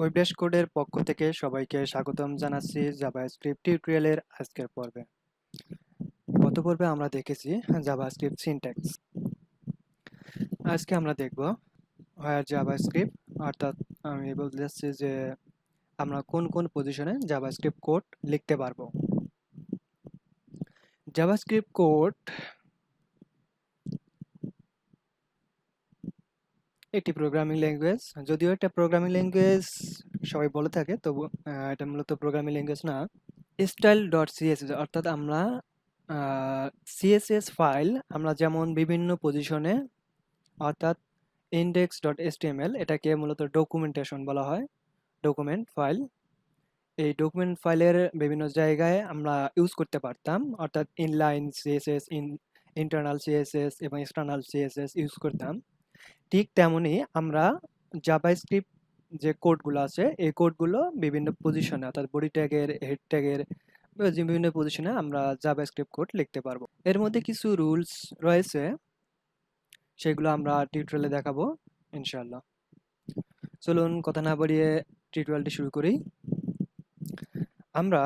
ওয়েবডেসকোডের পক্ষ থেকে সবাইকে স্বাগতম জানাচ্ছি জাভাস্ক্রিপ্ট টিউটোরিয়ালের আজকের পর্বে। গত পর্বে আমরা দেখেছি জাভাস্ক্রিপ্ট সিনট্যাক্স। আজকে আমরা দেখব হোয়ার জাভাস্ক্রিপ্ট, অর্থাৎ আমি বলতে চাচ্ছি যে আমরা কোন কোন পজিশনে জাভাস্ক্রিপ্ট কোড লিখতে পারবো। জাভাস্ক্রিপ্ট কোড একটি প্রোগ্রামিং ল্যাঙ্গুয়েজ, যদিও এটা প্রোগ্রামিং ল্যাঙ্গুয়েজ সবাই বলে থাকে, তবু এটা মূলত প্রোগ্রামিং ল্যাঙ্গুয়েজ না। style.css অর্থাৎ আমরা সিএসএস ফাইল আমরা যেমন বিভিন্ন পজিশনে, অর্থাৎ index.html এটাকে মূলত ডকুমেন্টেশন বলা হয়, ডকুমেন্ট ফাইল। এই ডকুমেন্ট ফাইলের বিভিন্ন জায়গায় আমরা ইউজ করতে পারতাম, অর্থাৎ ইনলাইন সিএসএস, ইন্টারনাল সিএসএস এবং এক্সটার্নাল সিএসএস ইউজ করতাম। ঠিক তেমনি আমরা জাভাস্ক্রিপ্ট যে কোডগুলো আছে এই কোডগুলো বিভিন্ন পজিশনে, অর্থাৎ বডি ট্যাগের, হেড ট্যাগের বিভিন্ন পজিশনে আমরা জাভাস্ক্রিপ্ট কোড লিখতে পারবো। এর মধ্যে কিছু রুলস রয়েছে, সেগুলো আমরা টিউটোরিয়ালে দেখাবো ইনশাআল্লাহ। চলুন কথা না বাড়িয়ে টিউটোরিয়ালটি শুরু করি। আমরা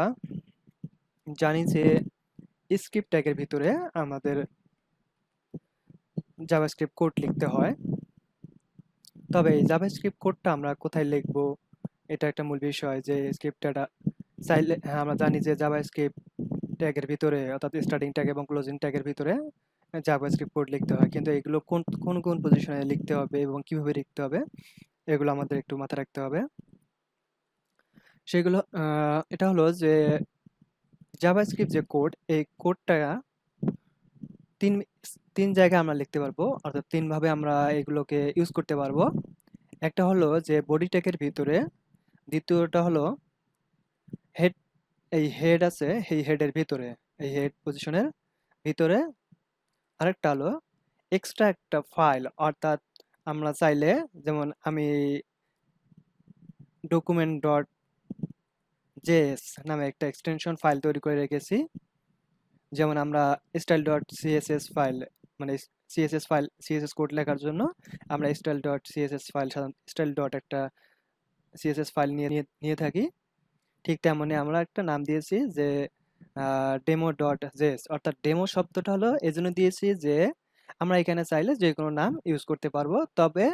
জানি যে স্ক্রিপ্ট ট্যাগের ভিতরে আমাদের জাভাস্ক্রিপ্ট কোড লিখতে হয়, তবে এই জাভাস্ক্রিপ্ট কোডটা আমরা কোথায় লিখবো এটা একটা মূল বিষয়। যে স্ক্রিপ্টটা চাইলে আমরা জানি যে জাভাস্ক্রিপ্ট ট্যাগের ভিতরে, অর্থাৎ স্টার্টিং ট্যাগ এবং ক্লোজিং ট্যাগের ভিতরে জাভাস্ক্রিপ্ট কোড লিখতে হয়, কিন্তু এগুলো কোন কোন কোন পজিশনে লিখতে হবে এবং কিভাবে লিখতে হবে এগুলো আমাদের একটু মাথায় রাখতে হবে। সেগুলো এটা হলো যে জাভাস্ক্রিপ্ট যে কোড, এই কোডটা তিন তিন জায়গায় আমরা লিখতে পারবো, অর্থাৎ তিন ভাবে আমরা এগুলোকে ইউজ করতে পারবো। একটা হলো যে বডি ট্যাগের ভিতরে, দ্বিতীয়টা হলো হেড, এই হেড আছে এই হেডের ভিতরে, এই হেড পজিশনের ভিতরে। আরেকটা হলো এক্সট্রা একটা ফাইল, অর্থাৎ আমরা চাইলে, যেমন আমি ডকুমেন্ট ডট জেএস নামে একটা এক্সটেনশন ফাইল তৈরি করে রেখেছি। যেমন আমরা স্টাইল ডট সিএসএস ফাইল, মানে সিএসএস ফাইল, সিএসএস কোড লেখার জন্য আমরা style dot CSS file, style dot একটা সিএসএস ফাইল নিয়ে থাকি। ঠিক তেমনি আমরা একটা নাম দিয়েছি যে ডেমো ডট জেএস, অর্থাৎ ডেমো শব্দটা হলো এজন্য দিয়েছি যে আমরা এখানে চাইলে যে কোনো নাম ইউজ করতে পারবো, তবে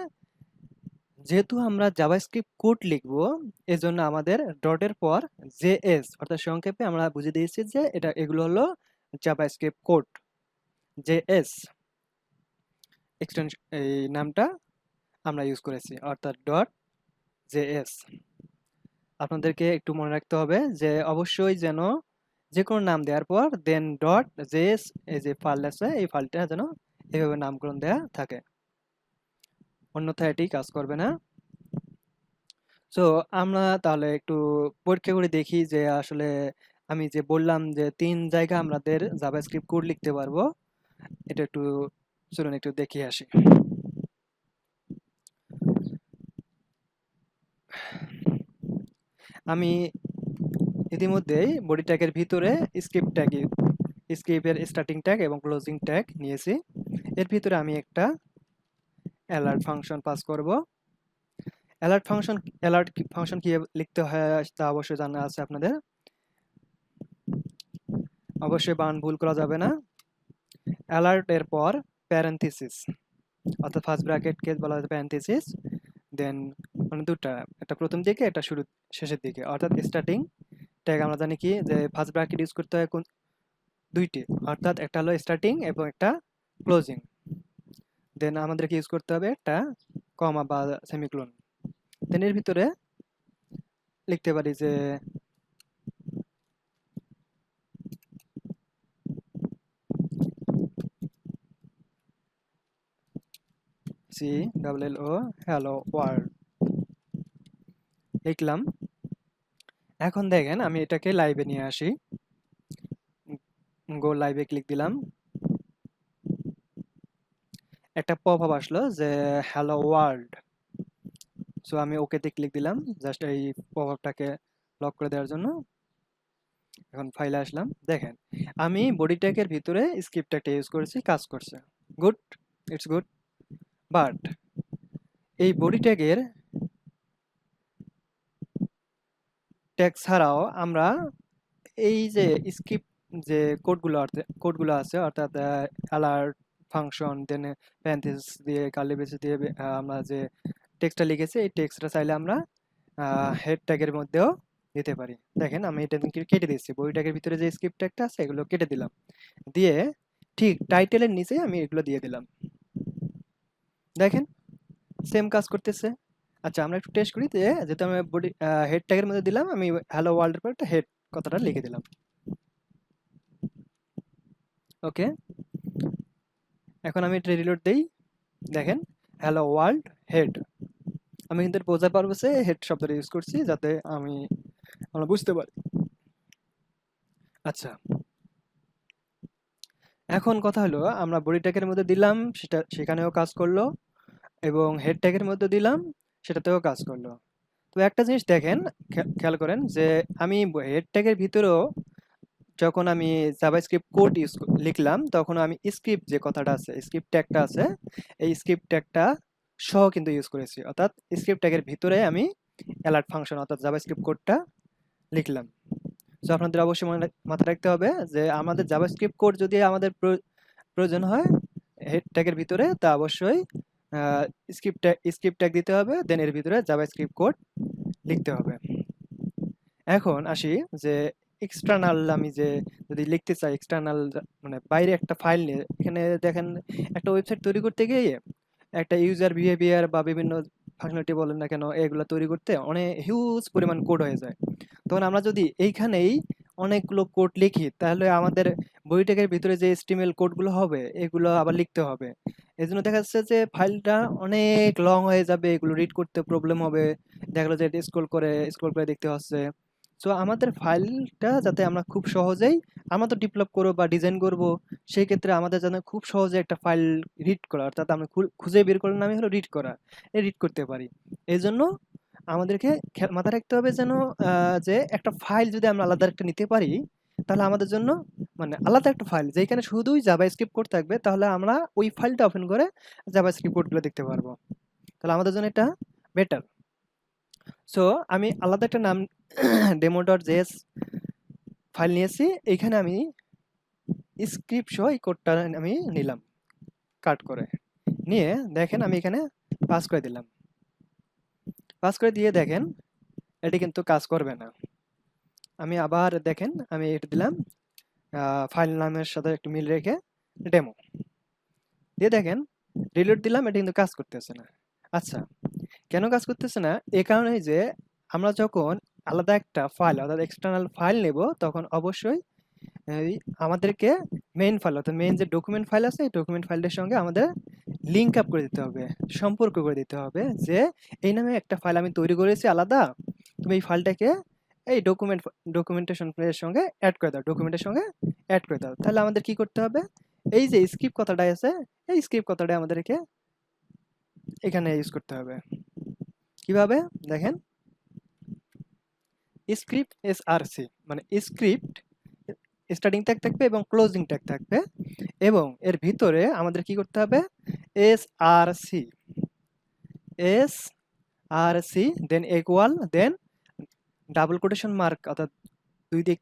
যেহেতু আমরা জাভাস্ক্রিপ্ট কোড লিখবো এজন্য আমাদের ডটের পর জেএস অর্থাৎ সংক্ষেপে আমরা বুঝিয়ে দিয়েছি যে এগুলো হলো জাভাস্ক্রিপ্ট কোড। জেএস এক্সটেনশন, এই নামটা আমরা ইউজ করেছি, অর্থাৎ ডট জেএস। আপনাদেরকে একটু মনে রাখতে হবে যে অবশ্যই যেন যে কোনো নাম দেওয়ার পর দেন ডট জেএস, এই যে ফাইল আছে এই ফাইলটা যেন এইভাবে নামকরণ দেওয়া থাকে, অন্যথায় এটি কাজ করবে না। সো আমরা তাহলে একটু পরীক্ষা করে দেখি যে আসলে আমি যে বললাম যে তিন জায়গা আমাদের জাভাস্ক্রিপ্ট কোড লিখতে পারবো, এটা একটু চলুন একটু দেখিয়ে আসি। আমি ইতিমধ্যেই বডি ট্যাগের ভিতরে স্ক্রিপ্ট ট্যাগ, স্ক্রিপ্টের স্টার্টিং ট্যাগ এবং ক্লোজিং ট্যাগ নিয়েছি। এর ভিতরে আমি একটা অ্যালার্ট ফাংশন পাস করব। অ্যালার্ট ফাংশন কি লিখতে হয় তা অবশ্যই জানা আছে আপনাদের, অবশ্যই বানান ভুল করা যাবে না। অ্যালার্ট এর পর প্যারেনথেসিস, অর্থাৎ ফার্স্ট ব্র্যাকেটকে বলা হয় প্যারেনথেসিস, দেন মানে দুটা, একটা প্রথম দিকে একটা শেষের দিকে, অর্থাৎ স্টার্টিং ট্যাগ আমরা জানি কি যে ফার্স্ট ব্র্যাকেট ইউজ করতে হয় দুইটি, অর্থাৎ একটা হলো স্টার্টিং এবং একটা ক্লোজিং। দেন আমাদেরকে ইউজ করতে হবে একটা কমা বা সেমিকোলন। দেন এর ভিতরে লিখতে পারি যে CLLO হ্যালো ওয়ার্ল্ড লিখলাম। এখন দেখেন আমি এটাকে লাইভে নিয়ে আসি, গো লাইভে ক্লিক দিলাম, একটা পপ আপ আসলো যে হ্যালো ওয়ার্ল্ড। সো আমি ওকেতে ক্লিক দিলাম জাস্ট এই পপ আপটাকে লক করে দেওয়ার জন্য। এখন ফাইলে আসলাম, দেখেন আমি বডি ট্যাগের ভিতরে স্ক্রিপ্ট ট্যাগটা ইউজ করেছি, কাজ করছে, গুড, ইটস গুড। বাট এই বডি ট্যাগের ট্যাগ ছাড়াও আমরা এই যে স্ক্রিপ্ট যে কোডগুলো আছে অর্থাৎ অ্যালার্ট ফাংশন দেন প্যারেনথেসিস দিয়ে কার্লি ব্রেসেস দিয়ে আমরা যে টেক্সটটা লিখেছি এই টেক্সটটা চাইলে আমরা হেড ট্যাগের মধ্যেও দিতে পারি। দেখেন আমি এটা কেটে দিচ্ছি, বডি ট্যাগের ভিতরে যে স্ক্রিপ্ট ট্যাগটা আছে এগুলো কেটে দিলাম, দিয়ে ঠিক টাইটেলের নিচে আমি এগুলো দিয়ে দিলাম। দেখেন সেম কাজ করতেছে। আচ্ছা আমরা একটু টেস্ট করি, যেহেতু আমি বডি হেড ট্যাগের মধ্যে দিলাম, আমি হ্যালো ওয়ার্ল্ডের পর একটা হেড কথাটা লিখে দিলাম। ওকে, এখন আমি এটা রিলোড দেই। দেখেন হ্যালো ওয়ার্ল্ড হেড, আমি কিন্তু বোঝাতে পারবো যে হেড শব্দটা ইউজ করছি যাতে আমরা বুঝতে পারি। আচ্ছা এখন কথা হলো আমরা বডি ট্যাগের মধ্যে দিলাম, সেখানেও কাজ করলো, এবং হেড ট্যাগের মধ্যে দিলাম, সেটাতেও কাজ করলো। তো একটা জিনিস দেখেন, খেয়াল করেন যে আমি হেড ট্যাগের ভিতরেও যখন আমি জাভাস্ক্রিপ্ট কোড লিখলাম তখন আমি স্ক্রিপ্ট যে কথাটা আছে, স্ক্রিপ্ট ট্যাগটা আছে, এই স্ক্রিপ্ট ট্যাগটা সহ কিন্তু ইউজ করেছি, অর্থাৎ স্ক্রিপ্ট ট্যাগের ভিতরে আমি অ্যালার্ট ফাংশন অর্থাৎ জাভাস্ক্রিপ্ট কোডটা লিখলাম। সো আপনাদের অবশ্যই মাথায় রাখতে হবে যে আমাদের জাভাস্ক্রিপ্ট কোড যদি আমাদের প্রয়োজন হয় হেড ট্যাগের ভিতরে, তা অবশ্যই স্ক্রিপ্ট ট্যাগ দিতে হবে, দেন এর ভিতরে জাভাস্ক্রিপ্ট কোড লিখতে হবে। এখন আসি যে এক্সটার্নাল, আমি যে যদি লিখতে চাই এক্সটার্নাল মানে বাইরে একটা ফাইল নিয়ে, এখানে দেখেন একটা ওয়েবসাইট তৈরি করতে গিয়ে একটা ইউজার বিহেভিয়ার বা বিভিন্ন ফাংশনালিটি বলেন না কেন এগুলো তৈরি করতে অনেক হিউজ পরিমাণ কোড হয়ে যায়। তখন আমরা যদি এইখানেই অনেকগুলো কোড লিখি তাহলে আমাদের বই ট্যাগের ভিতরে যে HTML কোডগুলো হবে এগুলো আবার লিখতে হবে। এই জন্য দেখা যাচ্ছে যে ফাইলটা অনেক লং হয়ে যাবে, এগুলো রিড করতে প্রবলেম হবে, দেখা গেলো যে স্ক্রল করে দেখতে হচ্ছে। সো আমাদের ফাইলটা যাতে আমরা খুব সহজেই, আমরা তো ডেভেলপ করবো বা ডিজাইন করব, সেই ক্ষেত্রে আমাদের যেন খুব সহজে একটা ফাইল রিড করা, অর্থাৎ আমরা খুঁজে বের করার নামই হলো রিড করা, রিড করতে পারি। এই জন্য আমাদেরকে মাথায় রাখতে হবে যেন যে একটা ফাইল যদি আমরা আলাদা একটা নিতে পারি তাহলে আমাদের জন্য মানে আলাদা একটা ফাইল যেখানে শুধুই জাভাস্ক্রিপ্ট কোড থাকবে, তাহলে আমরা ওই ফাইলটা ওপেন করে জাভাস্ক্রিপ্ট কোডগুলো দেখতে পারবো, তাহলে আমাদের জন্য এটা বেটার। সো আমি আলাদা একটা নাম demo.js ফাইল নিয়েছি, এখানে আমি স্ক্রিপ্ট সহ এই কোডটা আমি নিলাম কাট করে নিয়ে, দেখেন আমি এখানে পাস করে দিলাম। পাস করে দিয়ে দেখেন এটি কিন্তু কাজ করবে না। আমি আবার দেখেন আমি এটা দিলাম ফাইল নামের সাথে একটু মিল রেখে ডেমো দিয়ে, দেখেন রিলোড দিলাম, এটা কিন্তু কাজ করতেছে না। আচ্ছা কেন কাজ করতেছে না? এ কারণেই যে আমরা যখন আলাদা একটা ফাইল অর্থাৎ এক্সটার্নাল ফাইল নেব তখন অবশ্যই এই আমাদেরকে মেইন ফাইল অর্থাৎ মেইন যে ডকুমেন্ট ফাইল আছে এই ডকুমেন্ট ফাইলটার সঙ্গে আমাদের লিঙ্ক আপ করে দিতে হবে, সম্পর্ক করে দিতে হবে যে এই নামে একটা ফাইল আমি তৈরি করেছি আলাদা, তুমি এই ফাইলটাকে এই ডকুমেন্টেশন এর সঙ্গে অ্যাড করে দাও, ডকুমেন্টের সঙ্গে অ্যাড করে দাও। তাহলে আমাদের কি করতে হবে, এই যে স্ক্রিপ্ট কথাটা আছে এই স্ক্রিপ্ট কথাটা আমাদেরকে এখানে ইউজ করতে হবে। কিভাবে দেখেন, স্ক্রিপ্ট এসআরসি মানে স্ক্রিপ্ট স্টার্টিং ট্যাগ থাকবে এবং ক্লোজিং ট্যাগ থাকবে, এবং এর ভিতরে আমাদের কি করতে হবে এসআরসি এসআরসি দেন ইকুয়াল দেন ডাবল কোটেশন মার্ক অর্থাৎ দুই দিক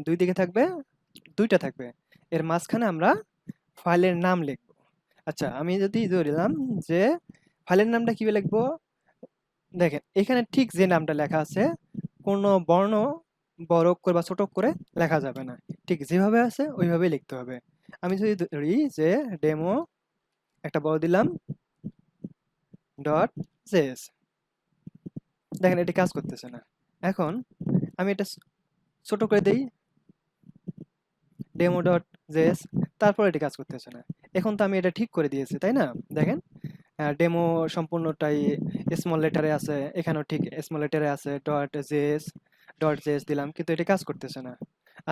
দুই দিকে থাকবে, দুইটা থাকবে, এর মাঝখানে আমরা ফাইলের নাম লিখব। আচ্ছা আমি যদি ধরলাম যে ফাইলের নামটা কিভাবে লিখবো, দেখেন এখানে ঠিক যে নামটা লেখা আছে কোনো বর্ণ বড় করে বা ছোট করে লেখা যাবে না, ঠিক যেভাবে আছে ওইভাবেই লিখতে হবে। আমি যদি ধরি যে ডেমো একটা বড় দিলাম .js, দেখেন এটি কাজ করতেছে না। এখন আমি এটা ছোট করে দেই demo.js, তারপর এটি কাজ করতেছে না। এখন তো আমি এটা ঠিক করে দিয়েছি তাই না? দেখেন ডেমো সম্পূর্ণটাই স্মল লেটারে আছে, এখানেও ঠিক স্মল লেটারে আছে .js দিলাম, কিন্তু এটা কাজ করতেছে না।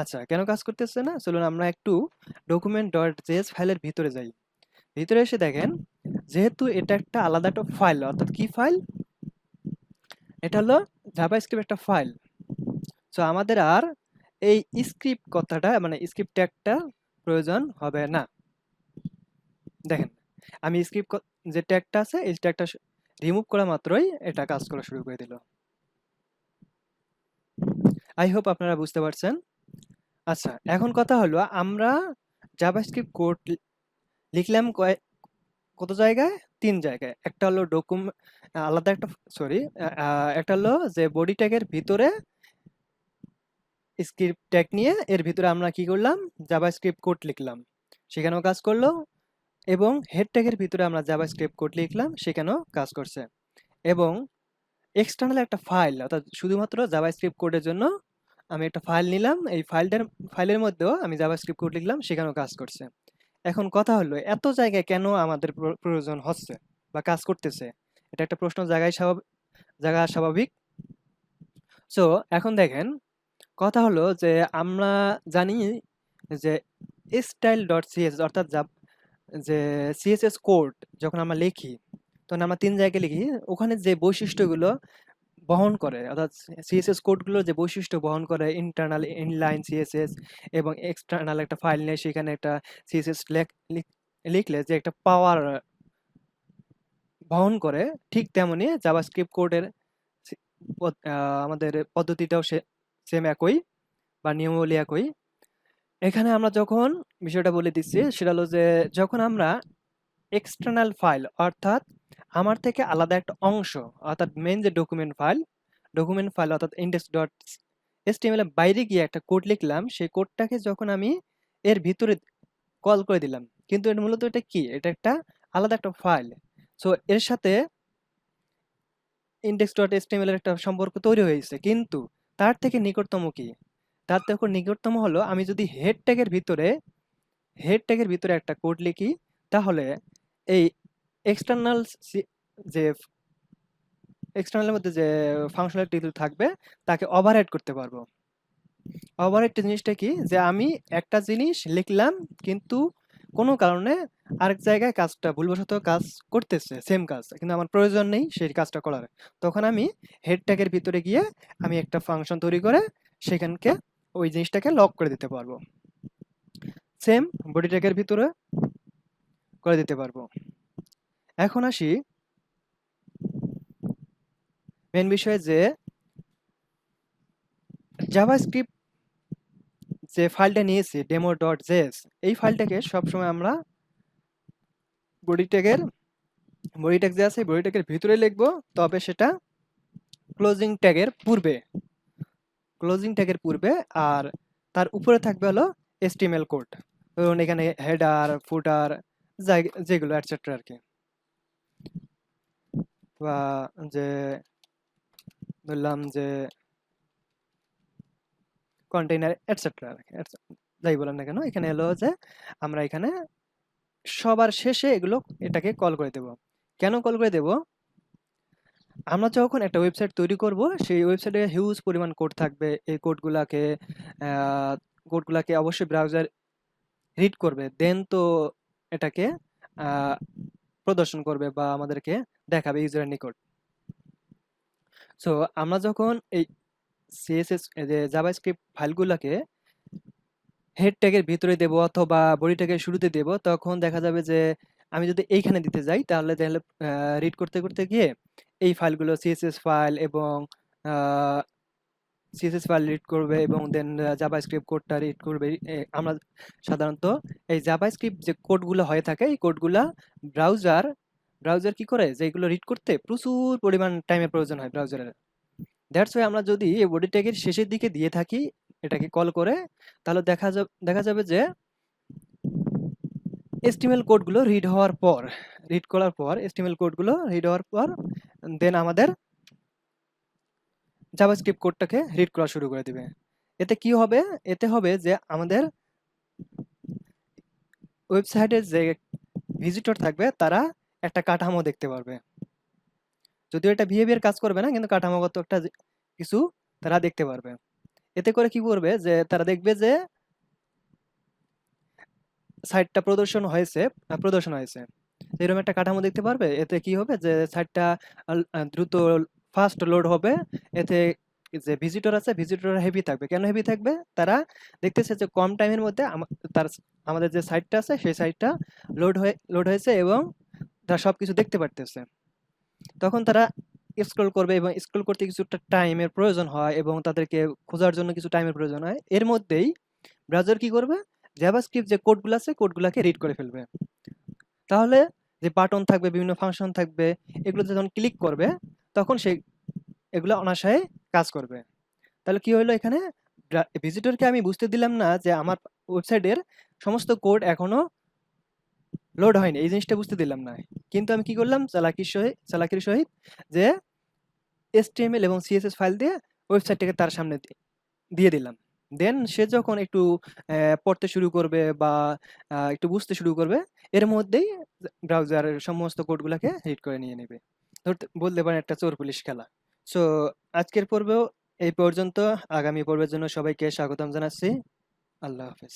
আচ্ছা কেন কাজ করতেছে না, চলুন আমরা একটু document.js ফাইলের ভিতরে যাই। ভিতরে এসে দেখেন যেহেতু এটা একটা আলাদা একটা ফাইল, অর্থাৎ কি ফাইল, এটা হলো জাভাস্ক্রিপ্ট একটা ফাইল। সো আমাদের আর এই স্ক্রিপ্ট কথাটা মানে স্ক্রিপ্ট ট্যাগটা প্রয়োজন হবে না। দেখেন আমি স্ক্রিপ্ট যে ট্যাগটা আছে এই ট্যাগটা রিমুভ করা মাত্রই এটা কাজ করা শুরু করে দিল। আই হোপ আপনারা বুঝতে পারছেন। আচ্ছা, এখন কথা হলো আমরা জাভাস্ক্রিপ্ট কোড লিখলাম কত জায়গায়? ৩ জায়গায়। একটা হলো আলাদা একটা, সরি, একটা হলো যে বডি ট্যাগের ভিতরে স্ক্রিপ্ট ট্যাগ নিয়ে এর ভিতরে আমরা কি করলাম? জাভাস্ক্রিপ্ট কোড লিখলাম। সেখানেও কাজ করলো, এবং হেড ট্যাগের ভিতরে আমরা জাভাস্ক্রিপ্ট কোড লিখলাম, সেখানেও কাজ করছে। এবং এক্সটার্নাল একটা ফাইল, অর্থাৎ শুধুমাত্র জাভাস্ক্রিপ্ট কোডের জন্য আমি একটা ফাইল নিলাম, এই ফাইলের মধ্যেও আমি জাভাস্ক্রিপ্ট কোড লিখলাম, সেখানেও কাজ করছে। এখন কথা হলো, এত জায়গায় কেন আমাদের প্রয়োজন হচ্ছে বা কাজ করতেছে? এটা একটা প্রশ্ন জায়গা স্বাভাবিক। সো এখন দেখেন, কথা হলো যে আমরা জানি যে স্টাইল ডট সিএসএস, অর্থাৎ যে সিএসএস কোড যখন আমরা লিখি, তখন আমরা ৩ জায়গায় লিখি। ওখানে যে বৈশিষ্ট্যগুলো বহন করে, অর্থাৎ সিএসএস কোডগুলো যে বৈশিষ্ট্য বহন করে, ইন্টারনাল ইনলাইন সিএসএস এবং এক্সটার্নাল একটা ফাইল নিয়ে সেখানে একটা সিএসএস লিখলে যে একটা পাওয়ার বহন করে, ঠিক তেমনি জাভাস্ক্রিপ্ট কোডের আমাদের পদ্ধতিটাও সেম একই, বা নিয়মাবলী একই। এখানে আমরা যখন বিষয়টা বলে দিচ্ছি, সেটা হলো যে যখন আমরা এক্সটার্নাল ফাইল, অর্থাৎ আমার থেকে আলাদা একটা অংশ, অর্থাৎ মেইন যে ডকুমেন্ট ফাইল অর্থাৎ index.html এর বাইরে গিয়ে একটা কোড লিখলাম, সেই কোডটাকে যখন আমি এর ভিতরে কল করে দিলাম, কিন্তু এটা মূলত এটা কি? এটা একটা আলাদা একটা ফাইল। সো এর সাথে index.html এর একটা সম্পর্ক তৈরি হয়েছে, কিন্তু তার থেকে নিকটতম কি? তার থেকে নিকটতম হলো আমি যদি হেড ট্যাগের ভিতরে একটা কোড লিখি, তাহলে এই এক্সটার্নাল যে এক্সটার্নালের মধ্যে যে ফাংশনালিটি থাকবে, তাকে ওভাররাইড করতে পারবো। ওভাররাইড জিনিসটা কি? যে আমি একটা জিনিস লিখলাম, কিন্তু কোনো কারণে আরেক জায়গায় কাজটা ভুলবশত কাজ করতেছে, সেম কাজ, কিন্তু আমার প্রয়োজন নেই সেই কাজটা করার। তখন আমি হেড ট্যাগের ভিতরে গিয়ে আমি একটা ফাংশন তৈরি করে সেখানকে ওই জিনিসটাকে লক করে দিতে পারবো। সেম বডি ট্যাগের ভিতরে করে দিতে পারবো। এখন আসি মেন বিষয়ে, যে জাভাস্ক্রিপ্ট যে ফাইলটা নিয়েছি demo.js, এই ফাইলটাকে সবসময় আমরা বডি ট্যাগের যে আছে বডি ট্যাগের ভিতরে লিখবো, তবে সেটা ক্লোজিং ট্যাগের পূর্বে, আর তার উপরে থাকবে হলো HTML কোড। ধরুন এখানে হেডার, ফুটার, যেগুলো এটসেট্রা আর কি, বা যে ধরলাম যে কন্টেইনার এটসেট্রা, যাই বলেন না কেন, এখানে হলো যে আমরা এখানে সবার শেষে এটাকে কল করে দেব। কেন কল করে দেব? আমরা যখন একটা ওয়েবসাইট তৈরি করব, সেই ওয়েবসাইটে হিউজ পরিমাণ কোড থাকবে। এই কোডগুলাকে অবশ্যই ব্রাউজার রিড করবে, দেন তো এটাকে আহ, প্রদর্শন করবে বা আমাদেরকে দেখাবে ইউজারের নিকট। সো আমরা যখন এই সিএসএস যে জাভাস্ক্রিপ্ট ফাইলগুলোকে হেড ট্যাগের ভিতরে দেব অথবা বডি ট্যাগের শুরুতে দেব, তখন দেখা যাবে যে আমি যদি এইখানে দিতে যাই, তাহলে রিড করতে করতে গিয়ে এই ফাইলগুলো সিএসএস ফাইল রিড করবে, এবং দেন জাভাস্ক্রিপ্ট কোডটা রিড করবে। আমরা সাধারণত এই জাভাস্ক্রিপ্ট যে কোডগুলো হয়ে থাকে, এই কোডগুলা ব্রাউজার ব্রাউজার কি করে, যে এগুলো রিড করতে প্রচুর পরিমাণ টাইমের প্রয়োজন হয় ব্রাউজারের। দ্যাটস ওয়াই আমরা যদি এই বডি ট্যাগের শেষের দিকে দিয়ে থাকি এটাকে কল করে, তাহলে দেখা যাবে যে HTML কোডগুলো রিড হওয়ার পর দেন আমাদের জাভাস্ক্রিপ্ট কোডটাকে রিড করা শুরু করে দিবে। এতে কি হবে? এতে হবে যে আমাদের ওয়েবসাইটের যে ভিজিটর থাকবে, তারা একটা কাঠামো দেখতে পারবে। যদিও এটা বিহেভিয়ার কাজ করবে না, কিন্তু কাঠামোগত একটা কিছু তারা দেখতে পারবে। এতে করে কি করবে, যে তারা দেখবে যে সাইটটা প্রদর্শন হয়েছে, এরকম একটা কাঠামো দেখতে পারবে। এতে কি হবে, যে সাইটটা দ্রুত ফাস্ট লোড হবে। এতে যে ভিজিটর হেভি থাকবে। কেন হেভি থাকবে? তারা দেখতেছে যে কম টাইমের মধ্যে আমাদের যে সাইটটা আছে সেই সাইটটা লোড হয়েছে, এবং তারা সবকিছু দেখতে পারতেছে। তখন তারা স্ক্রল করবে এবং স্ক্রল করতে কিছুটা টাইমের প্রয়োজন হয় এবং তাদেরকে খোঁজার জন্য কিছু টাইমের প্রয়োজন হয়, এর মধ্যেই ব্রাউজার কি করবে, জাভাস্ক্রিপ্ট যে কোডগুলো আছে কোডগুলোকে রিড করে ফেলবে। তাহলে যে বাটন থাকবে, বিভিন্ন ফাংশন থাকবে, এগুলোতে যখন ক্লিক করবে তখন সেই এগুলো অনায়াসে কাজ করবে। তাহলে কি হলো এখানে, ভিজিটরকে আমি বুঝতে দিলাম না যে আমার ওয়েবসাইটের সমস্ত কোড এখনো লোড হয়নি, এই জিনিসটা বুঝতে দিলাম না। কিন্তু আমি কি করলাম, চালাকির সহিত যে HTML এবং CSS ফাইল দিয়ে ওয়েবসাইটটাকে তার সামনে দিয়ে দিলাম। দেন সে যখন একটু পড়তে শুরু করবে বা একটু বুঝতে শুরু করবে, এর মধ্যেই ব্রাউজারের সমস্ত কোডগুলোকে রিড করে নিয়ে নেবে। বলতে পারেন একটা চোর পুলিশ খেলা। সো আজকের পর্বেও এই পর্যন্ত। আগামী পর্বের জন্য সবাইকে স্বাগতম জানাচ্ছি। আল্লাহ হাফেজ।